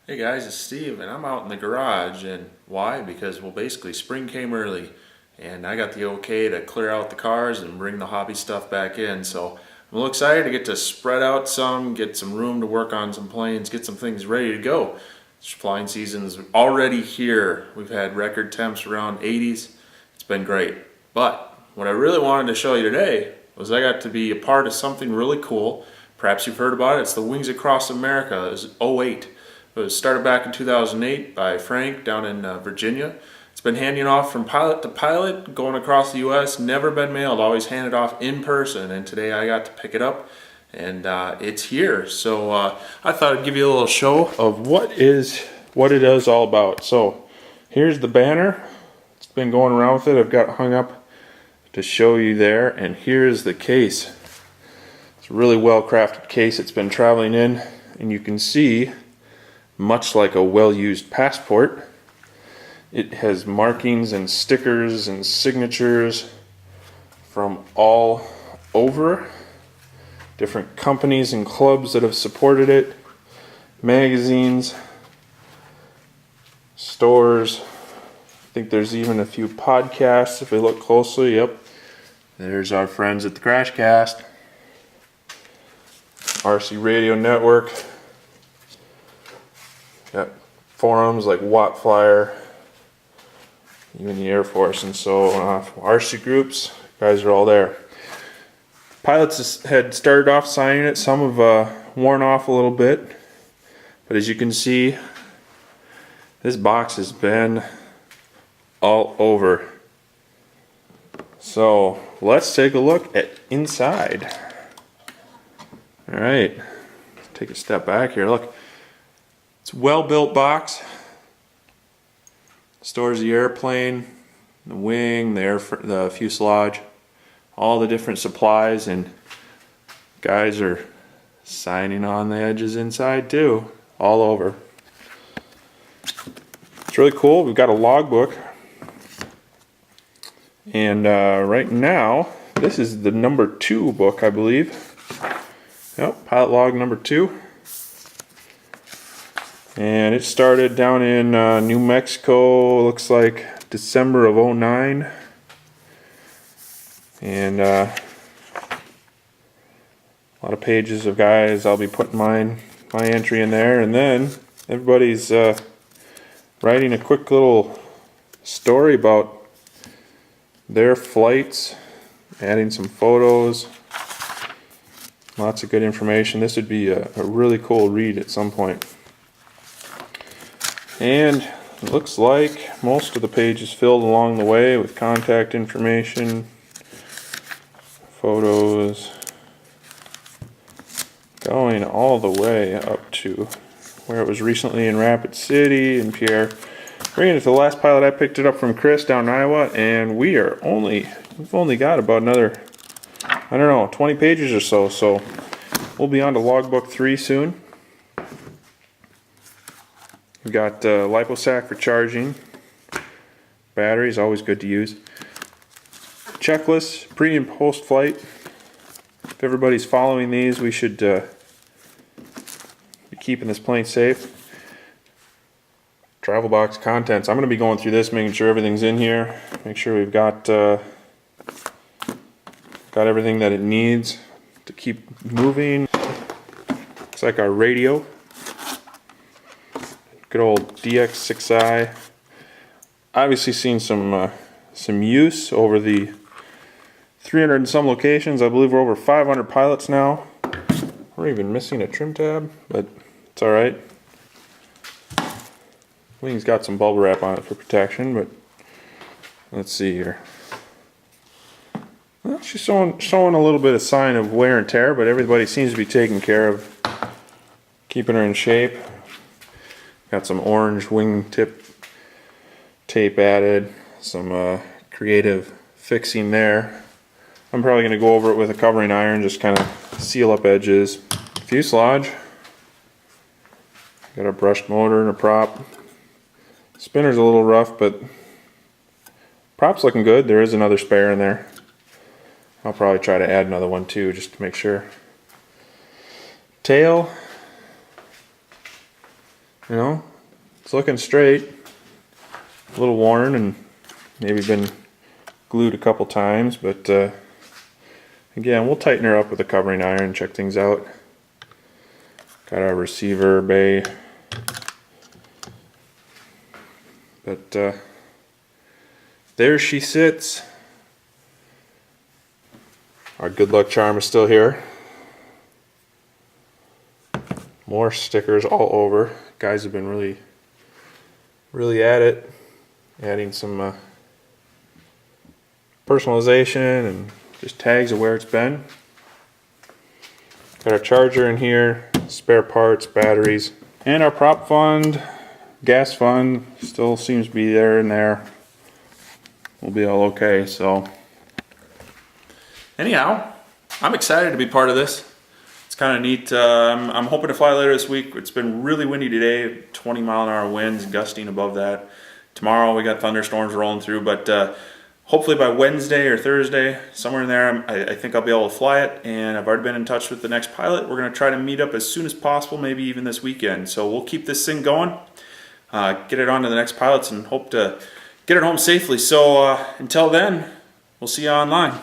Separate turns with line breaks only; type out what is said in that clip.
Hey guys, it's Steve, and I'm out in the garage. And why? Because, well, basically, spring came early, and I got the okay to clear out the cars and bring the hobby stuff back in. So I'm a little excited to get to spread out some, get some room to work on some planes, get some things ready to go. Flying season's already here. We've had record temps around 80s. It's been great. But what I really wanted to show you today was I got to be a part of something really cool. Perhaps you've heard about it. It's the Wings Across America. It was '08. It was started back in 2008 by Frank down in Virginia. It's been handing off from pilot to pilot, going across the U.S., never been mailed, always handed off in person. And today I got to pick it up, and it's here. So I thought I'd give you a little show of what it is all about. So here's the banner. It's been going around with it. I've got hung up to show you there. And here's the case. It's a really well crafted case. It's been traveling in, and you can see, much like a well-used passport, it has markings and stickers and signatures from all over, different companies and clubs that have supported it, magazines, stores. I think there's even a few podcasts if we look closely. Yep, there's our friends at the Crashcast, RC Radio Network. Got forums like Wattflyer, even the Air Force, and so RC groups, guys are all there. Pilots had started off signing it. Some have worn off a little bit, but as you can see, this box has been all over. So let's take a look at inside. All right, let's take a step back here. Look. It's a well-built box. Stores the airplane, the wing, the fuselage, all the different supplies, and guys are signing on the edges inside too, all over. It's really cool. We've got a logbook, and right now this is the number 2 book, I believe. Yep, pilot log number 2. And it started down in New Mexico, looks like December of '09. And a lot of pages of guys. I'll be putting my entry in there. And then everybody's writing a quick little story about their flights, adding some photos. Lots of good information. This would be a really cool read at some point. And it looks like most of the page is filled along the way with contact information, photos, going all the way up to where it was recently in Rapid City and Pierre. Bringing it to the last pilot, I picked it up from Chris down in Iowa, and we've only got about another, 20 pages or so. So we'll be on to logbook 3 soon. We've got liposac for charging, batteries, always good to use. Checklists, pre and post flight. If everybody's following these, we should be keeping this plane safe. Travel box contents. I'm going to be going through this, making sure everything's in here. Make sure we've got everything that it needs to keep moving. Looks like our radio. Good old DX6i. Obviously seen some use over the 300 and some locations. I believe we're over 500 pilots now. We're even missing a trim tab, but it's alright. Wing's got some bubble wrap on it for protection, but let's see here. Well, she's showing a little bit of sign of wear and tear, but everybody seems to be taking care of keeping her in shape. Got some orange wingtip tape added, some creative fixing there. I'm probably going to go over it with a covering iron, just kind of seal up edges. Fuselage. Got a brushed motor and a prop. Spinner's a little rough, but prop's looking good. There is another spare in there. I'll probably try to add another one too, just to make sure. Tail. You know, it's looking straight. A little worn and maybe been glued a couple times, but again, we'll tighten her up with a covering iron, check things out. Got our receiver bay. But there she sits. Our good luck charm is still here. More stickers all over. Guys have been really at it, adding some personalization and just tags of where it's been. Got our charger in here, spare parts, batteries, and our prop fund, gas fund still seems to be there and there. We'll be all okay. So anyhow, I'm excited to be part of this. It's kind of neat. I'm hoping to fly later this week. It's been really windy today, 20-mile-an-hour winds, gusting above that. Tomorrow we got thunderstorms rolling through, but hopefully by Wednesday or Thursday, somewhere in there, I think I'll be able to fly it, and I've already been in touch with the next pilot. We're going to try to meet up as soon as possible, maybe even this weekend. So we'll keep this thing going, get it on to the next pilots, and hope to get it home safely. So until then, we'll see you online.